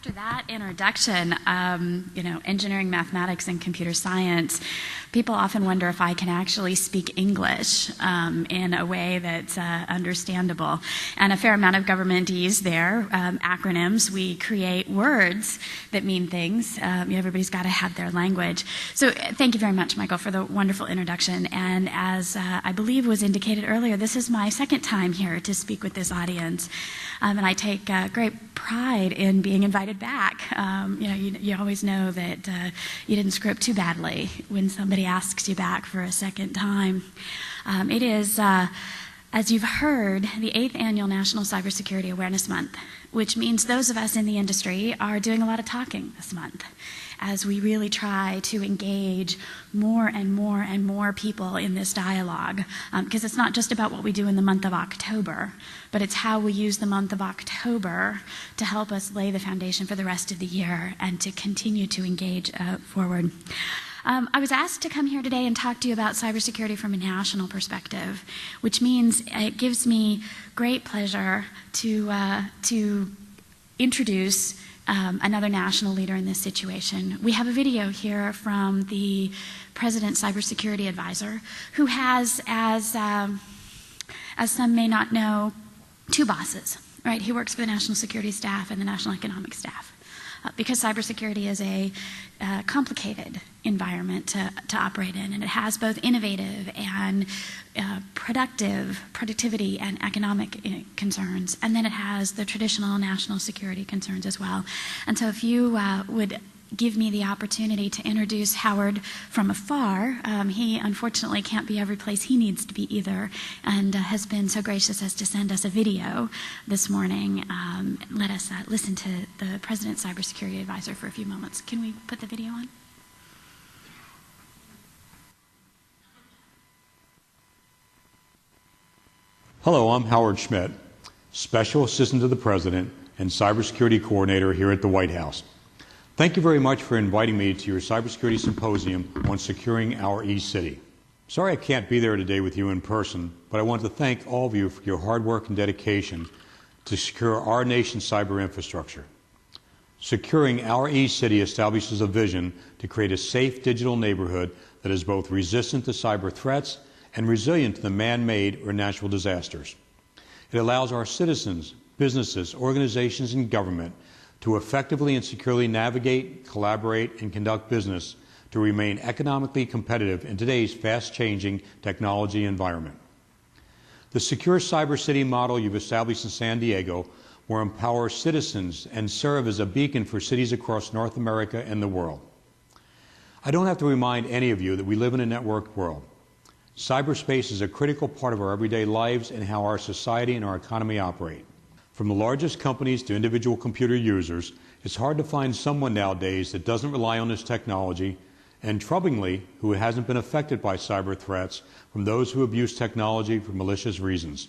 after that introduction, engineering, mathematics, and computer science, people often wonder if I can actually speak English in a way that's understandable. And a fair amount of governmentese there, acronyms. We create words that mean things. Everybody's got to have their language. So thank you very much, Michael, for the wonderful introduction. And as I believe was indicated earlier, this is my second time here to speak with this audience. And I take great pride in being invited back. You always know that you didn't screw up too badly when somebody asks you back for a second time. It is, as you've heard, the 8th Annual National Cybersecurity Awareness Month, which means those of us in the industry are doing a lot of talking this month as we really try to engage more and more and more people in this dialogue. Because it's not just about what we do in the month of October, but it's how we use the month of October to help us lay the foundation for the rest of the year and to continue to engage forward. I was asked to come here today and talk to you about cybersecurity from a national perspective, which means it gives me great pleasure to introduce another national leader in this situation. We have a video here from the President's Cybersecurity Advisor, who has, as some may not know, two bosses, right? He works for the National Security Staff and the National Economic Staff. Because cybersecurity is a complicated environment to operate in, and it has both innovative and productivity and economic concerns, and then it has the traditional national security concerns as well. And so if you would give me the opportunity to introduce Howard from afar. He unfortunately can't be every place he needs to be either, and has been so gracious as to send us a video this morning. Let us listen to the President's Cybersecurity Advisor for a few moments. Can we put the video on? Hello, I'm Howard Schmidt, Special Assistant to the President and Cybersecurity Coordinator here at the White House. Thank you very much for inviting me to your Cybersecurity Symposium on securing our eCity. Sorry I can't be there today with you in person, but I want to thank all of you for your hard work and dedication to secure our nation's cyber infrastructure. Securing our eCity establishes a vision to create a safe digital neighborhood that is both resistant to cyber threats and resilient to the man-made or natural disasters. It allows our citizens, businesses, organizations, and government to effectively and securely navigate, collaborate, and conduct business to remain economically competitive in today's fast-changing technology environment. The secure cyber city model you've established in San Diego will empower citizens and serve as a beacon for cities across North America and the world. I don't have to remind any of you that we live in a networked world. Cyberspace is a critical part of our everyday lives and how our society and our economy operate. From the largest companies to individual computer users, it's hard to find someone nowadays that doesn't rely on this technology, and troublingly, who hasn't been affected by cyber threats from those who abuse technology for malicious reasons.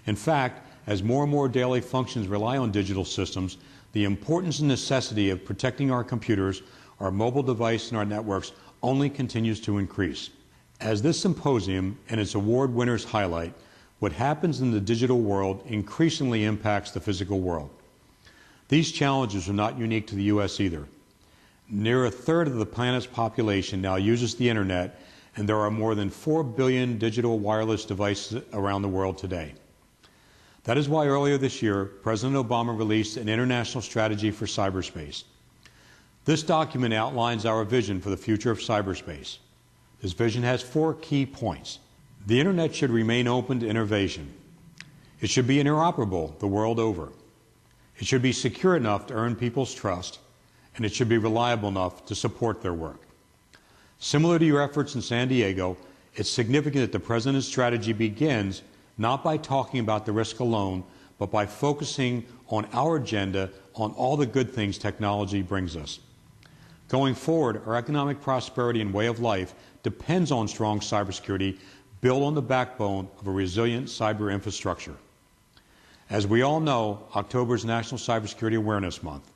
In fact, as more and more daily functions rely on digital systems, the importance and necessity of protecting our computers, our mobile devices, and our networks only continues to increase. As this symposium and its award winners highlight, what happens in the digital world increasingly impacts the physical world. These challenges are not unique to the U.S. either. Near a third of the planet's population now uses the Internet, and there are more than 4 billion digital wireless devices around the world today. That is why earlier this year, President Obama released an international strategy for cyberspace. This document outlines our vision for the future of cyberspace. This vision has 4 key points. The Internet should remain open to innovation. It should be interoperable the world over. It should be secure enough to earn people's trust, and it should be reliable enough to support their work. Similar to your efforts in San Diego, it's significant that the President's strategy begins not by talking about the risk alone, but by focusing on our agenda on all the good things technology brings us. Going forward, our economic prosperity and way of life depends on strong cybersecurity built on the backbone of a resilient cyber infrastructure. As we all know, October is National Cybersecurity Awareness Month.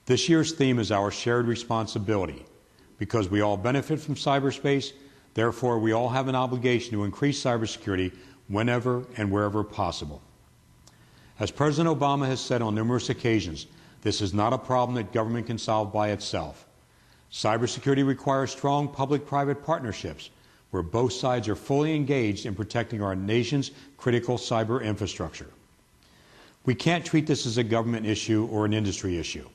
This year's theme is our shared responsibility. Because we all benefit from cyberspace, therefore we all have an obligation to increase cybersecurity whenever and wherever possible. As President Obama has said on numerous occasions, This is not a problem that government can solve by itself. Cybersecurity requires strong public-private partnerships where both sides are fully engaged in protecting our nation's critical cyber infrastructure. We can't treat this as a government issue or an industry issue.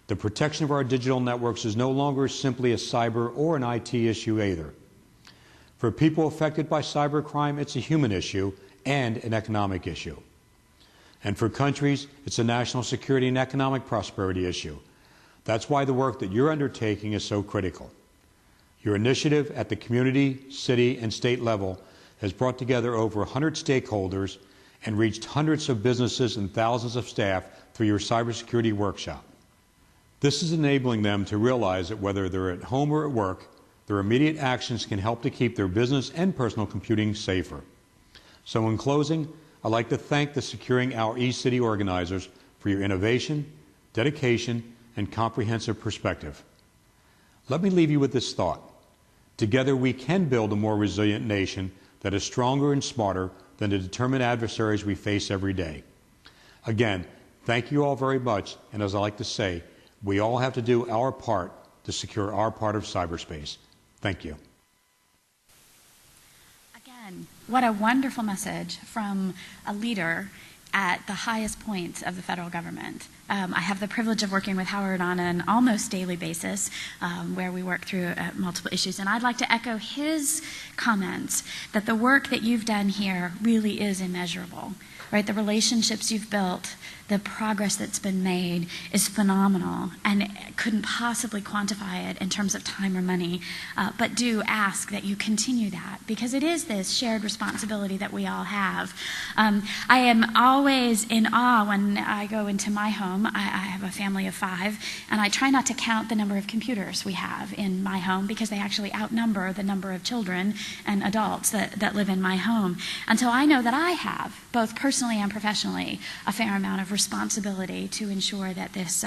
The protection of our digital networks is no longer simply a cyber or an IT issue either. For people affected by cybercrime, it's a human issue and an economic issue. And for countries, it's a national security and economic prosperity issue. That's why the work that you're undertaking is so critical. Your initiative at the community, city, and state level has brought together over 100 stakeholders and reached hundreds of businesses and thousands of staff through your cybersecurity workshop. This is enabling them to realize that whether they're at home or at work, their immediate actions can help to keep their business and personal computing safer. So in closing, I'd like to thank the Securing Our eCity organizers for your innovation, dedication, and comprehensive perspective. Let me leave you with this thought. Together we can build a more resilient nation that is stronger and smarter than the determined adversaries we face every day. Again, thank you all very much, and as I like to say, we all have to do our part to secure our part of cyberspace. Thank you. Again, what a wonderful message from a leader at the highest points of the federal government. I have the privilege of working with Howard on an almost daily basis where we work through multiple issues. And I'd like to echo his comments that the work that you've done here really is immeasurable. Right? The relationships you've built, the progress that's been made is phenomenal and couldn't possibly quantify it in terms of time or money. But do ask that you continue that because it is this shared responsibility that we all have. I am always in awe when I go into my home. I have a family of 5, and I try not to count the number of computers we have in my home because they actually outnumber the number of children and adults that live in my home. And so I know that I have, both personally and professionally, a fair amount of responsibility to ensure that this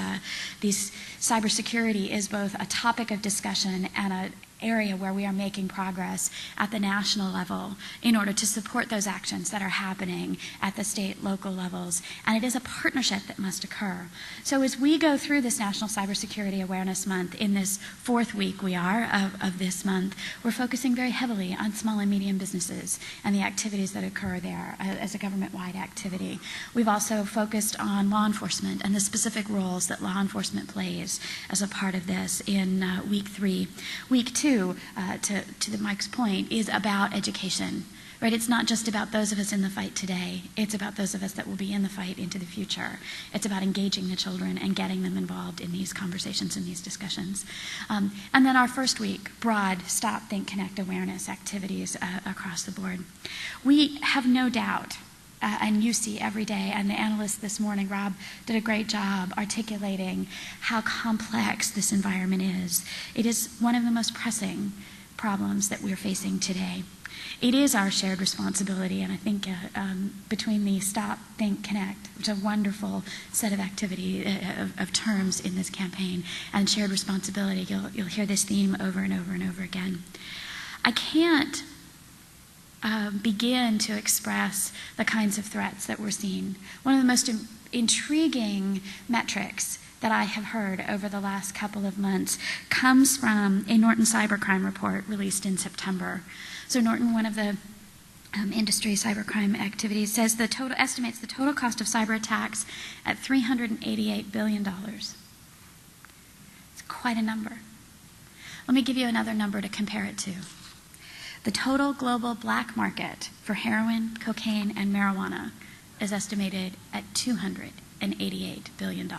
cybersecurity is both a topic of discussion and an area where we are making progress at the national level in order to support those actions that are happening at the state, local levels. And it is a partnership that must occur. So as we go through this National Cybersecurity Awareness Month, in this 4th week we are of this month, we're focusing very heavily on small and medium businesses and the activities that occur there as a government-wide activity. We've also focused on law enforcement and the specific roles that law enforcement plays as a part of this in week 3. Week 2, to Mike's point, is about education. Right? It's not just about those of us in the fight today. It's about those of us that will be in the fight into the future. It's about engaging the children and getting them involved in these conversations and these discussions. And then our first week, broad Stop, Think, Connect awareness activities across the board. We have no doubt, and you see every day, and the analyst this morning, Rob, did a great job articulating how complex this environment is. It is one of the most pressing problems that we're facing today. It is our shared responsibility, and I think between the Stop, Think, Connect, which is a wonderful set of activity, of terms in this campaign, and shared responsibility, you'll hear this theme over and over and over again. I can't begin to express the kinds of threats that we're seeing. One of the most intriguing metrics that I have heard over the last couple of months comes from a Norton cybercrime report released in September. So Norton, one of the industry cybercrime activities, says estimates the total cost of cyber attacks at $388 billion. It's quite a number. Let me give you another number to compare it to. The total global black market for heroin, cocaine, and marijuana is estimated at $288 billion.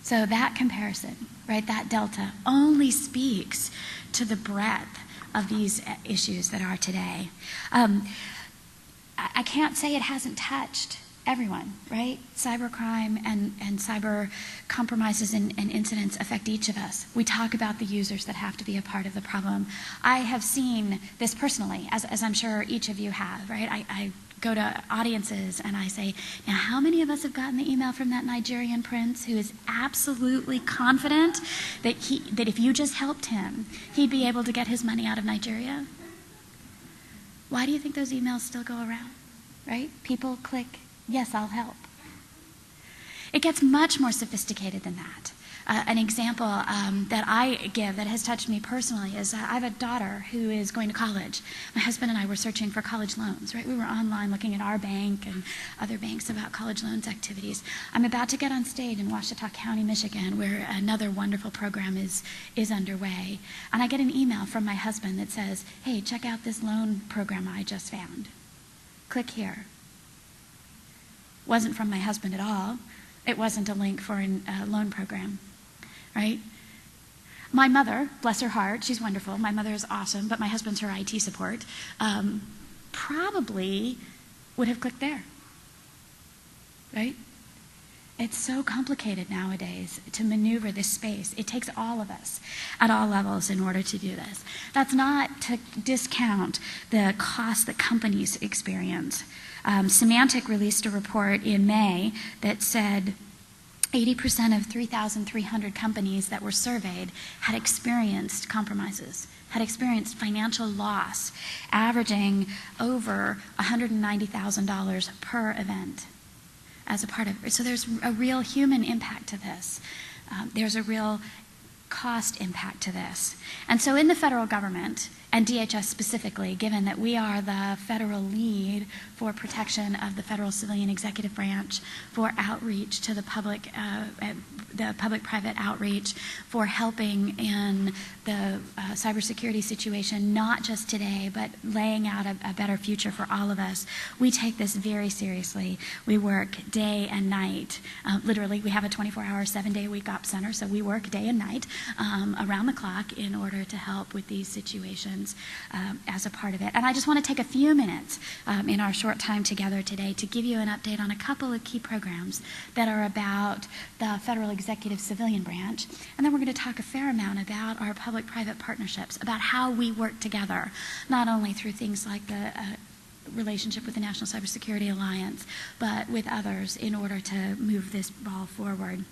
So that comparison, right, that delta only speaks to the breadth of these issues that are today. I can't say it hasn't touched everyone, right? Cybercrime and cyber compromises and incidents affect each of us. We talk about the users that have to be a part of the problem. I have seen this personally, as I'm sure each of you have, right? I go to audiences and I say, now how many of us have gotten the email from that Nigerian prince who is absolutely confident that if you just helped him, he'd be able to get his money out of Nigeria? Why do you think those emails still go around, right? People click Yes, I'll help. It gets much more sophisticated than that. An example that I give that has touched me personally is I have a daughter who is going to college. My husband and I were searching for college loans, right? We were online looking at our bank and other banks about college loans activities. I'm about to get on stage in Ouachita County, Michigan, where another wonderful program is underway. And I get an email from my husband that says, hey, check out this loan program I just found. Click here. Wasn't from my husband at all. It wasn't a link for a loan program. Right? My mother, bless her heart, she's wonderful. My mother is awesome, but my husband's her IT support. Probably would have clicked there. Right? It's so complicated nowadays to maneuver this space. It takes all of us at all levels in order to do this. That's not to discount the cost that companies experience. Symantec released a report in May that said 80% of 3,300 companies that were surveyed had experienced compromises, had experienced financial loss, averaging over $190,000 per event as a part of it. So there's a real human impact to this. There's a real cost impact to this. And so in the federal government, and DHS specifically, given that we are the federal lead for protection of the federal civilian executive branch, for outreach to the public-private outreach, for helping in the cybersecurity situation, not just today, but laying out a better future for all of us, we take this very seriously. We work day and night. Literally, we have a 24-hour, 7-day-a-week ops center, so we work day and night around the clock in order to help with these situations as a part of it. And I just want to take a few minutes in our short time together today to give you an update on a couple of key programs that are about the federal executive civilian branch. And then we're going to talk a fair amount about our public-private partnerships, about how we work together, not only through things like the relationship with the National Cybersecurity Alliance, but with others in order to move this ball forward.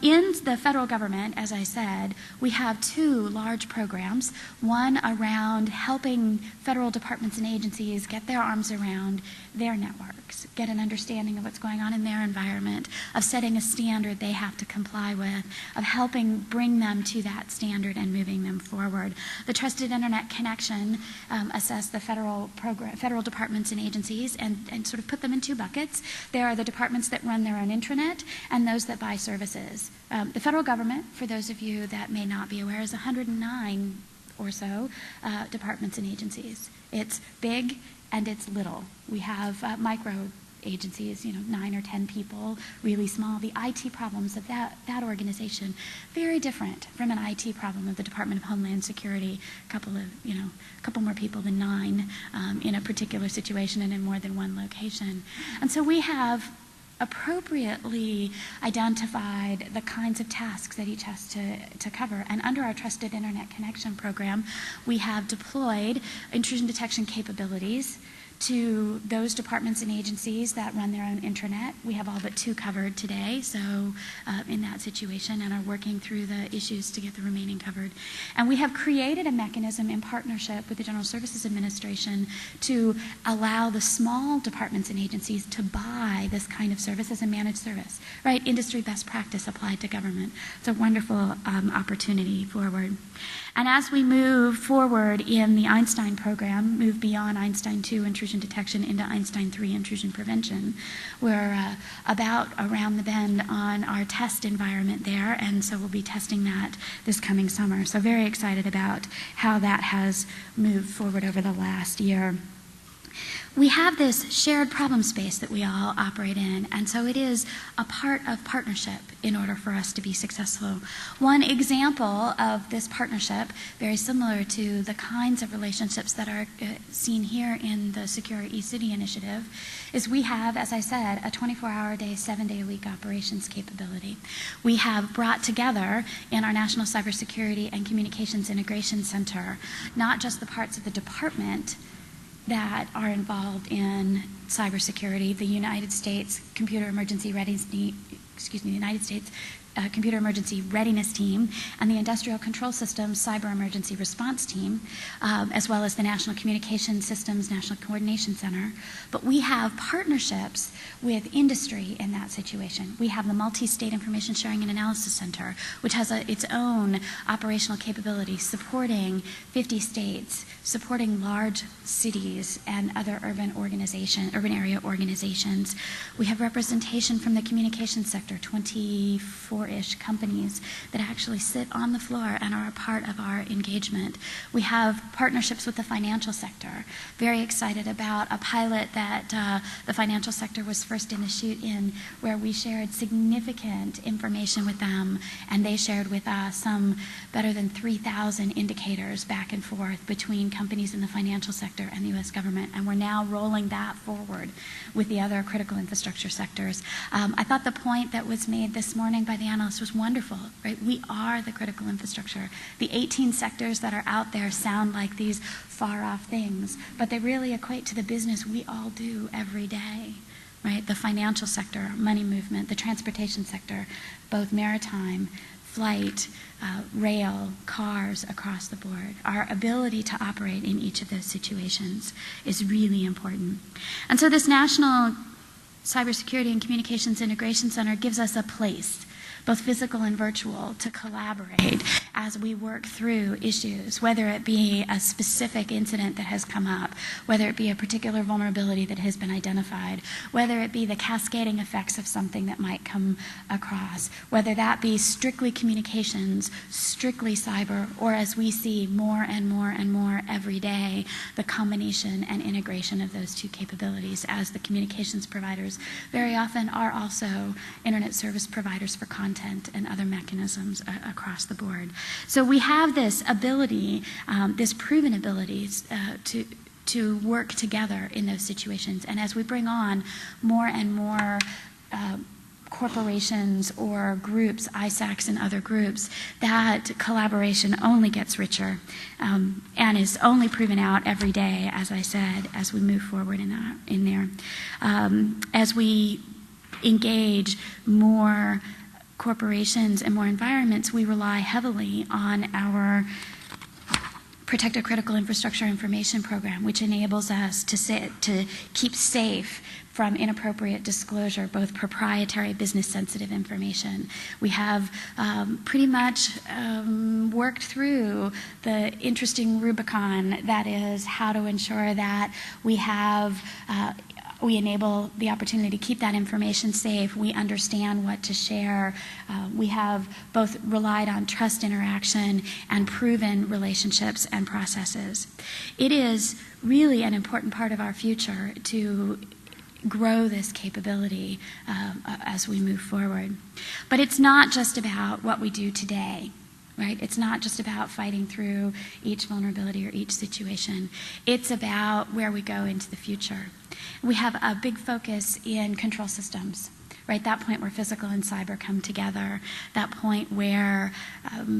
In the federal government, as I said, we have two large programs, one around helping federal departments and agencies get their arms around their networks, get an understanding of what's going on in their environment, of setting a standard they have to comply with, of helping bring them to that standard and moving them forward. The Trusted Internet Connection assessed the federal departments and agencies and sort of put them in two buckets. There are the departments that run their own intranet and those that buy services. The federal government, for those of you that may not be aware, is 109 or so departments and agencies. It's big and it's little. We have micro agencies, 9 or 10 people, really small. The IT problems of that organization, very different from an IT problem of the Department of Homeland Security, a couple more people than 9 in a particular situation and in more than one location. And so we have appropriately identified the kinds of tasks that each has to cover. And under our Trusted Internet Connection program, we have deployed intrusion detection capabilities to those departments and agencies that run their own intranet. We have all but 2 covered today, so in that situation, and are working through the issues to get the remaining covered. And we have created a mechanism in partnership with the General Services Administration to allow the small departments and agencies to buy this kind of service as a managed service, right? Industry best practice applied to government. It's a wonderful opportunity forward. And as we move forward in the Einstein program, move beyond Einstein 2 intrusion detection into Einstein 3 intrusion prevention, we're about around the bend on our test environment there, and so we'll be testing that this coming summer. So very excited about how that has moved forward over the last year. We have this shared problem space that we all operate in, and so it is a part of partnership in order for us to be successful. One example of this partnership, very similar to the kinds of relationships that are seen here in the Secure eCity initiative, is we have, as I said, a 24-hour-a-day, 7-day-a-week operations capability. We have brought together in our National Cybersecurity and Communications Integration Center not just the parts of the department that are involved in cybersecurity, the United States Computer Emergency Readiness, the United States Computer Emergency Readiness Team and the Industrial Control Systems Cyber Emergency Response Team, as well as the National Communication Systems National Coordination Center. But we have partnerships with industry in that situation. We have the Multi-State Information Sharing and Analysis Center, which has its own operational capability supporting 50 states, supporting large cities and other urban area organizations. We have representation from the communication sector, 24-ish companies that actually sit on the floor and are a part of our engagement. We have partnerships with the financial sector. Very excited about a pilot that the financial sector was first in the chute in, where we shared significant information with them, and they shared with us some better than 3,000 indicators back and forth between companies in the financial sector and the U.S. government, and we're now rolling that forward with the other critical infrastructure sectors. I thought the point that was made this morning by the analyst was wonderful, right? We are the critical infrastructure. The 18 sectors that are out there sound like these far-off things, but they really equate to the business we all do every day, right? The financial sector, money movement, the transportation sector, both maritime, flight, rail, cars across the board. Our ability to operate in each of those situations is really important. And so this National Cybersecurity and Communications Integration Center gives us a place, both physical and virtual, to collaborate as we work through issues, whether it be a specific incident that has come up, whether it be a particular vulnerability that has been identified, whether it be the cascading effects of something that might come across, whether that be strictly communications, strictly cyber, or as we see more and more and more every day, the combination and integration of those two capabilities, as the communications providers very often are also internet service providers for content and other mechanisms across the board. So we have this ability, this proven ability to work together in those situations. And as we bring on more and more corporations or groups, ISACs and other groups, that collaboration only gets richer and is only proven out every day, as I said, as we move forward in there. As we engage more corporations and more environments, we rely heavily on our Protected Critical Infrastructure Information Program, which enables us to keep safe from inappropriate disclosure, both proprietary business-sensitive information. We have pretty much worked through the interesting Rubicon that is how to ensure that we have we enable the opportunity to keep that information safe. We understand what to share. We have both relied on trust interaction and proven relationships and processes. It is really an important part of our future to grow this capability as we move forward. But it's not just about what we do today. Right? It's not just about fighting through each vulnerability or each situation. It's about where we go into the future. We have a big focus in control systems, right? That point where physical and cyber come together, that point where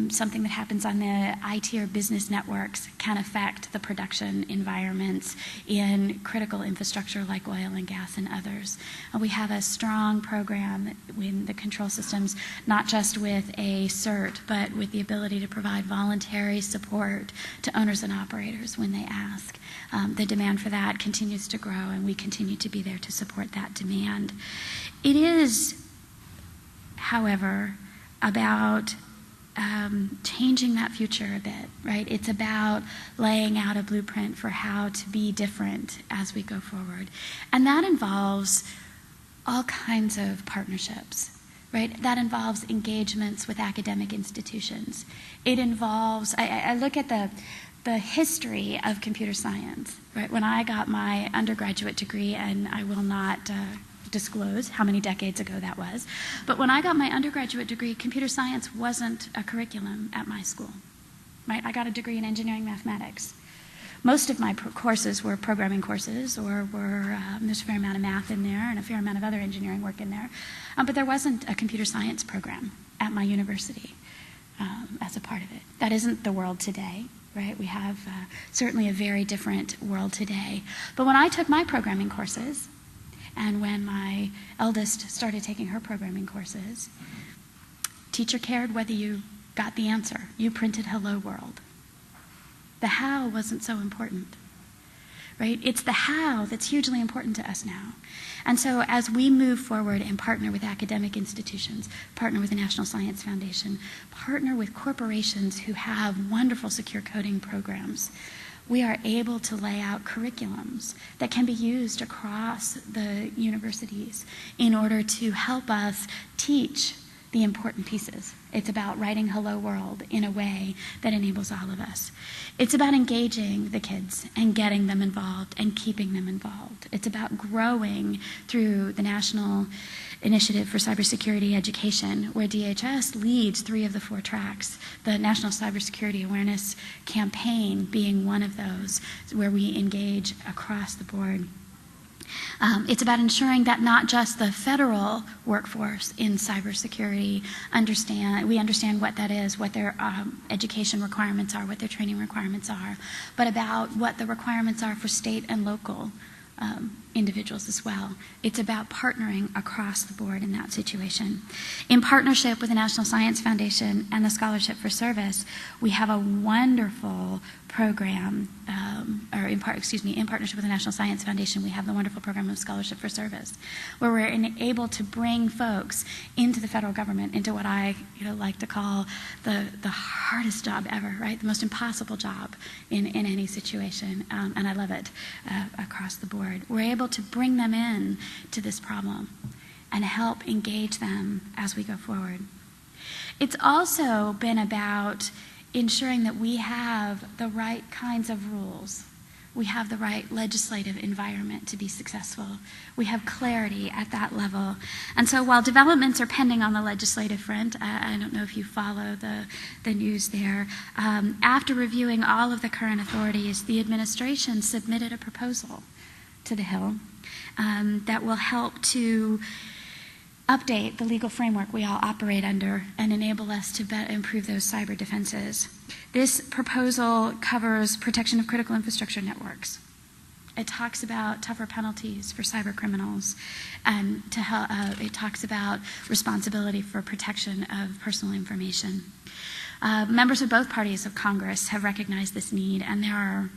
something that happens on the IT or business networks can affect the production environments in critical infrastructure like oil and gas and others. We have a strong program in the control systems, not just with a CERT, but with the ability to provide voluntary support to owners and operators when they ask. The demand for that continues to grow, and we continue to be there to support that demand. It is, however, about changing that future a bit, right? It's about laying out a blueprint for how to be different as we go forward. And that involves all kinds of partnerships, right? That involves engagements with academic institutions. It involves, I look at the history of computer science, right? When I got my undergraduate degree, and I will not disclose how many decades ago that was, but when I got my undergraduate degree, computer science wasn't a curriculum at my school, right? I got a degree in engineering mathematics. Most of my courses were programming courses, or there's a fair amount of math in there and a fair amount of other engineering work in there, but there wasn't a computer science program at my university as a part of it. That isn't the world today. Right? We have certainly a very different world today. But when I took my programming courses, and when my eldest started taking her programming courses, Teacher cared whether you got the answer. You printed hello world. The how wasn't so important, right? It's the how that's hugely important to us now. And so as we move forward and partner with academic institutions, partner with the National Science Foundation, partner with corporations who have wonderful secure coding programs, we are able to lay out curriculums that can be used across the universities in order to help us teach the important pieces. It's about writing hello world in a way that enables all of us. It's about engaging the kids and getting them involved and keeping them involved. It's about growing through the National Initiative for Cybersecurity Education, where DHS leads 3 of the 4 tracks, the National Cybersecurity Awareness Campaign being one of those, where we engage across the board. It's about ensuring that not just the federal workforce in cybersecurity we understand what that is, what their education requirements are, what their training requirements are, but about what the requirements are for state and local individuals as well. It's about partnering across the board in that situation. In partnership with the National Science Foundation and the Scholarship for Service, we have a wonderful program, in partnership with the National Science Foundation, we have the wonderful program of Scholarship for Service, where we're able to bring folks into the federal government, into what I like to call the hardest job ever, right? The most impossible job in any situation, and I love it across the board. We're able to bring them in to this problem and help engage them as we go forward. It's also been about ensuring that we have the right kinds of rules. We have the right legislative environment to be successful. We have clarity at that level. And so while developments are pending on the legislative front, I don't know if you follow the news there, after reviewing all of the current authorities, the administration submitted a proposal to the Hill that will help to update the legal framework we all operate under and enable us to improve those cyber defenses. This proposal covers protection of critical infrastructure networks. It talks about tougher penalties for cyber criminals, and it talks about responsibility for protection of personal information. Members of both parties of Congress have recognized this need, and there are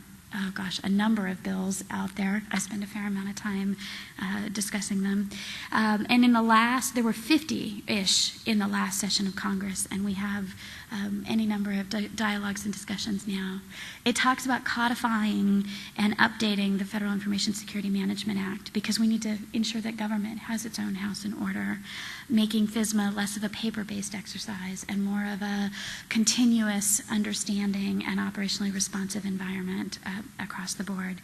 a number of bills out there. I spend a fair amount of time discussing them. And there were 50-ish in the last session of Congress, and we have any number of dialogues and discussions now. It talks about codifying and updating the Federal Information Security Management Act, because we need to ensure that government has its own house in order, making FISMA less of a paper-based exercise and more of a continuous understanding and operationally responsive environment across the board.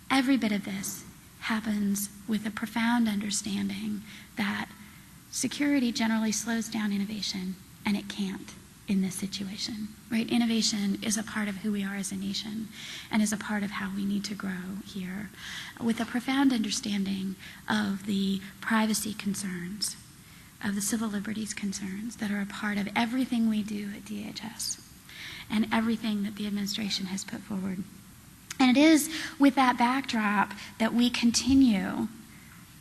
Every bit of this happens with a profound understanding that security generally slows down innovation, and it can't in this situation, right? Innovation is a part of who we are as a nation and is a part of how we need to grow here, with a profound understanding of the privacy concerns, of the civil liberties concerns that are a part of everything we do at DHS and everything that the administration has put forward. And it is with that backdrop that we continue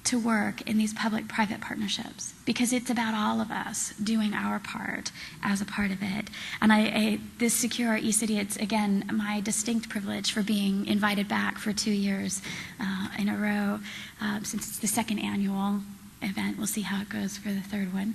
to work in these public-private partnerships, because it's about all of us doing our part as a part of it. And this Secure eCity, it's again my distinct privilege for being invited back for 2 years in a row, since it's the second annual event. We'll see how it goes for the third one.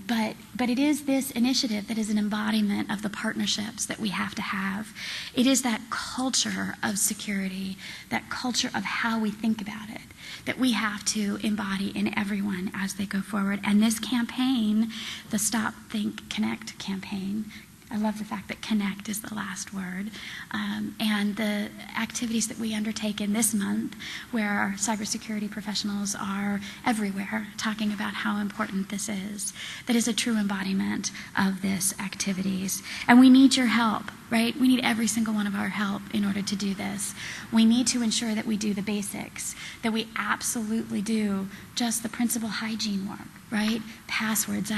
But it is this initiative that is an embodiment of the partnerships that we have to have. It is that culture of security, that culture of how we think about it, that we have to embody in everyone as they go forward. And this campaign, the Stop, Think, Connect campaign, I love the fact that connect is the last word, and the activities that we undertake in this month, where our cybersecurity professionals are everywhere talking about how important this is, that is a true embodiment of this activities. And we need your help, right? We need every single one of our help in order to do this. We need to ensure that we do the basics, that we absolutely do just the principal hygiene work, right? Passwords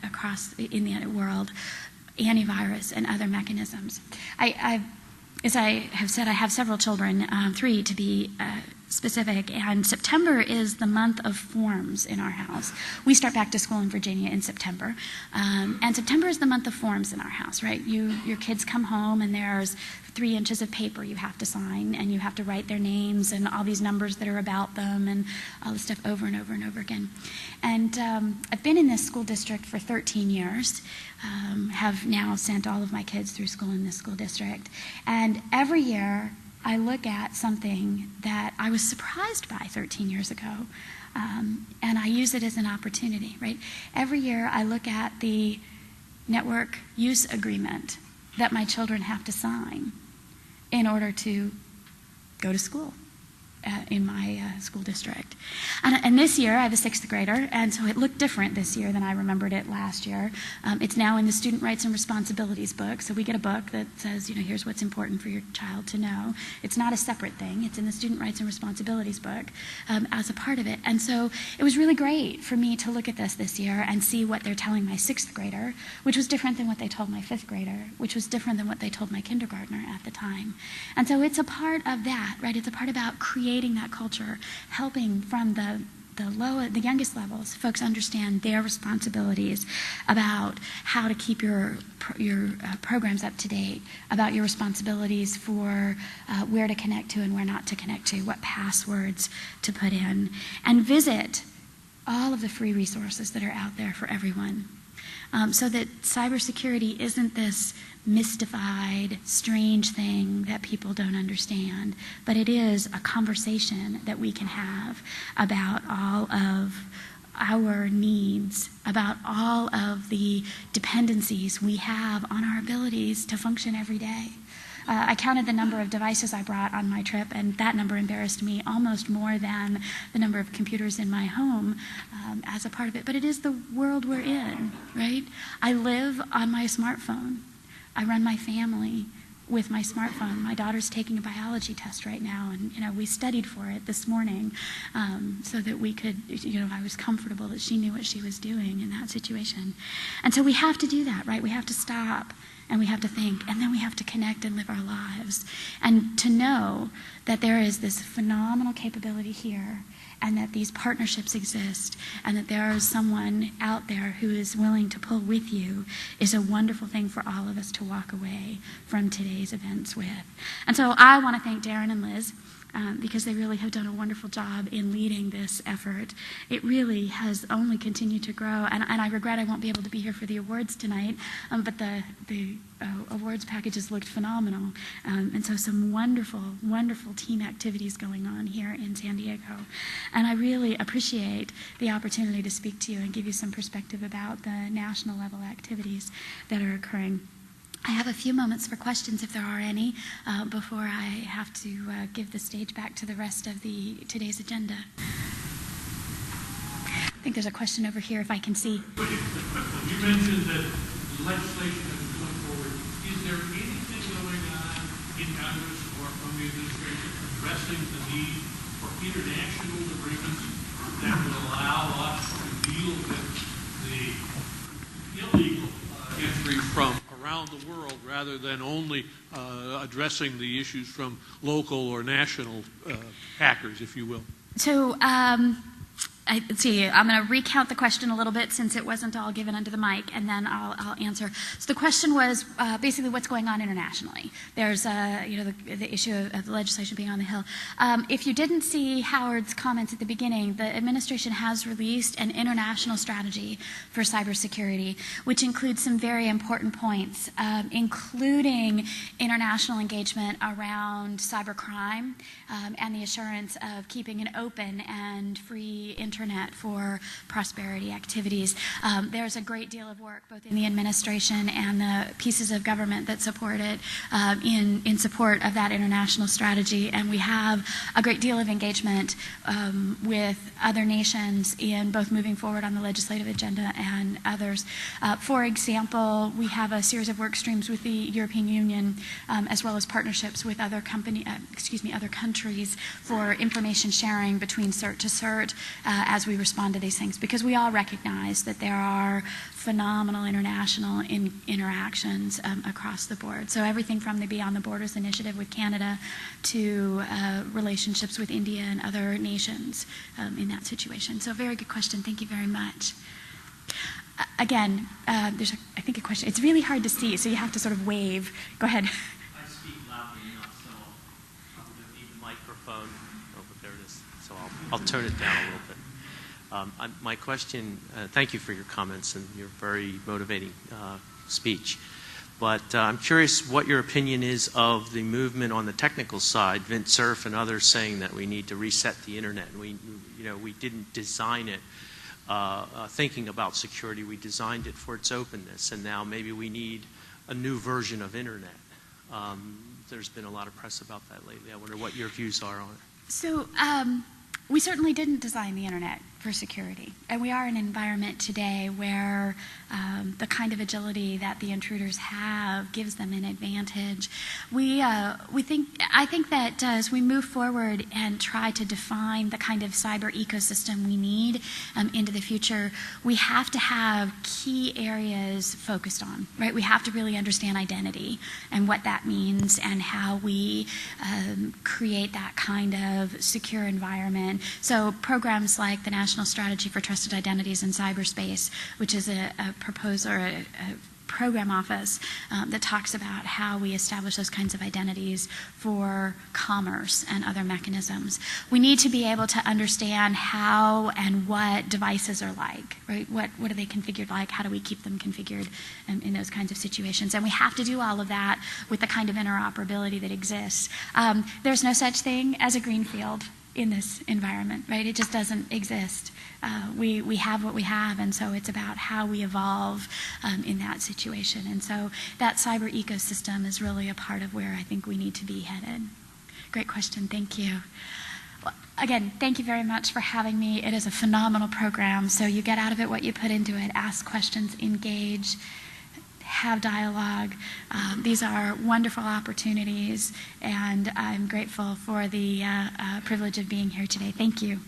across in the world, antivirus and other mechanisms. As I have said, I have several children, 3 to be specific, and September is the month of forms in our house. We start back to school in Virginia in September, and September is the month of forms in our house, right? Your kids come home and there's 3 inches of paper you have to sign, and you have to write their names and all these numbers that are about them and all this stuff over and over and over again. And I've been in this school district for 13 years, have now sent all of my kids through school in this school district, and every year I look at something that I was surprised by 13 years ago, and I use it as an opportunity, right? Every year I look at the network use agreement that my children have to sign in order to go to school in my school district. And this year I have a 6th grader, and so it looked different this year than I remembered it last year. It's now in the Student Rights and Responsibilities book, so we get a book that says, here's what's important for your child to know. It's not a separate thing. It's in the Student Rights and Responsibilities book as a part of it. And so it was really great for me to look at this year and see what they're telling my 6th grader, which was different than what they told my 5th grader, which was different than what they told my kindergartner at the time. And so it's a part of that, right? It's a part about creating that culture, helping from the youngest levels, folks understand their responsibilities about how to keep your programs up to date, about your responsibilities for where to connect to and where not to connect to, what passwords to put in, and visit all of the free resources that are out there for everyone. So that cybersecurity isn't this mystified, strange thing that people don't understand, but it is a conversation that we can have about all of our needs, about all of the dependencies we have on our abilities to function every day. I counted the number of devices I brought on my trip, and that number embarrassed me almost more than the number of computers in my home as a part of it. But it is the world we're in, right? I live on my smartphone. I run my family with my smartphone. My daughter's taking a biology test right now, and we studied for it this morning so that we could, I was comfortable that she knew what she was doing in that situation. And so we have to do that, right? We have to stop, and we have to think, and then we have to connect and live our lives. And to know that there is this phenomenal capability here, and that these partnerships exist, and that there is someone out there who is willing to pull with you is a wonderful thing for all of us to walk away from today's events with. And so I want to thank Darren and Liz because they really have done a wonderful job in leading this effort. It really has only continued to grow, and I regret I won't be able to be here for the awards tonight, but the awards packages looked phenomenal, and so some wonderful, wonderful team activities going on here in San Diego. And I really appreciate the opportunity to speak to you and give you some perspective about the national level activities that are occurring. I have a few moments for questions, if there are any, before I have to give the stage back to the rest of today's agenda. I think there's a question over here, if I can see. You mentioned that legislation is going forward. Is there anything going on in Congress or from the administration addressing the need for international agreements that would allow us to deal with the illegal entry from around the world rather than only addressing the issues from local or national hackers, if you will? So, let's see, I'm going to recount the question a little bit since it wasn't all given under the mic, and then I'll answer. So the question was basically what's going on internationally. There's, the issue of the legislation being on the Hill. If you didn't see Howard's comments at the beginning, the administration has released an international strategy for cybersecurity, which includes some very important points, including international engagement around cybercrime and the assurance of keeping an open and free internet for prosperity activities. There's a great deal of work both in the administration and the pieces of government that support it in support of that international strategy, and we have a great deal of engagement with other nations in both moving forward on the legislative agenda and others. For example, we have a series of work streams with the European Union as well as partnerships with other countries for information sharing between CERT to CERT as we respond to these things, because we all recognize that there are phenomenal international interactions across the board. So everything from the Beyond the Borders initiative with Canada to relationships with India and other nations in that situation. So very good question. Thank you very much. Again, there's, I think, a question. It's really hard to see, so you have to sort of wave. Go ahead. I speak loudly enough, so I'll probably don't need the microphone. Oh, but there it is. So I'll turn it down a little bit. My question, thank you for your comments and your very motivating speech. But I'm curious what your opinion is of the movement on the technical side, Vint Cerf and others saying that we need to reset the internet. And we didn't design it thinking about security. We designed it for its openness, and now maybe we need a new version of internet. There's been a lot of press about that lately. I wonder what your views are on it. So we certainly didn't design the internet for security. And we are in an environment today where the kind of agility that the intruders have gives them an advantage. I think that as we move forward and try to define the kind of cyber ecosystem we need into the future, we have to have key areas focused on, right? We have to really understand identity and what that means and how we create that kind of secure environment. So programs like the National Strategy for Trusted Identities in Cyberspace, which is a proposal or a program office that talks about how we establish those kinds of identities for commerce and other mechanisms. We need to be able to understand how and what devices are like, right? What are they configured like? How do we keep them configured in those kinds of situations? And we have to do all of that with the kind of interoperability that exists. There's no such thing as a greenfield in this environment, right? It just doesn't exist. We have what we have, and so it's about how we evolve in that situation. And so that cyber ecosystem is really a part of where I think we need to be headed. Great question. Thank you. Well, again, thank you very much for having me. It is a phenomenal program. So you get out of it what you put into it. Ask questions, engage, have dialogue. These are wonderful opportunities, and I'm grateful for the privilege of being here today. Thank you.